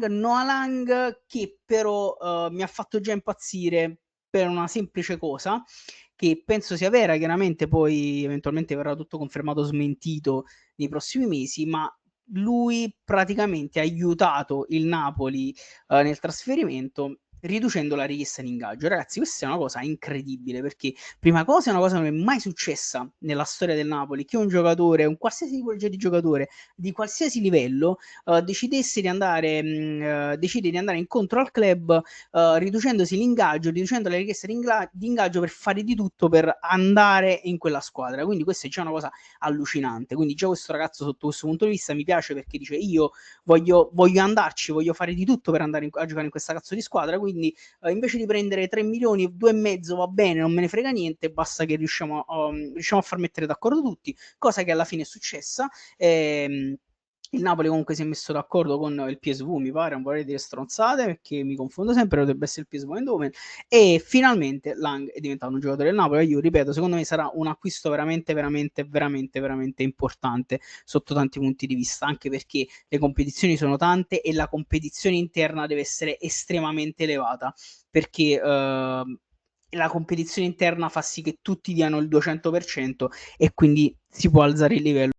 Noah Lang, che però mi ha fatto già impazzire per una semplice cosa, che penso sia vera, chiaramente poi eventualmente verrà tutto confermato o smentito nei prossimi mesi, ma lui praticamente ha aiutato il Napoli nel trasferimento riducendo la richiesta di ingaggio. Ragazzi, questa è una cosa incredibile perché, prima cosa, è una cosa che non è mai successa nella storia del Napoli, che un giocatore, un qualsiasi tipologia di giocatore di qualsiasi livello decidesse di andare, decide di andare incontro al club riducendosi l'ingaggio, riducendo la richiesta di ingaggio per fare di tutto per andare in quella squadra. Quindi questa è già una cosa allucinante. Quindi già questo ragazzo sotto questo punto di vista mi piace perché dice io voglio andarci, voglio fare di tutto per andare a giocare in questa cazzo di squadra, quindi invece di prendere 3 milioni, 2,5 va bene, non me ne frega niente, basta che riusciamo a far mettere d'accordo tutti, cosa che alla fine è successa. Il Napoli comunque si è messo d'accordo con il PSV, mi pare, non vorrei dire stronzate perché mi confondo sempre, dovrebbe essere il PSV Eindhoven, e finalmente Lang è diventato un giocatore del Napoli. Io ripeto, secondo me sarà un acquisto veramente, veramente, veramente, veramente importante sotto tanti punti di vista, anche perché le competizioni sono tante e la competizione interna deve essere estremamente elevata, perché la competizione interna fa sì che tutti diano il 200% e quindi si può alzare il livello.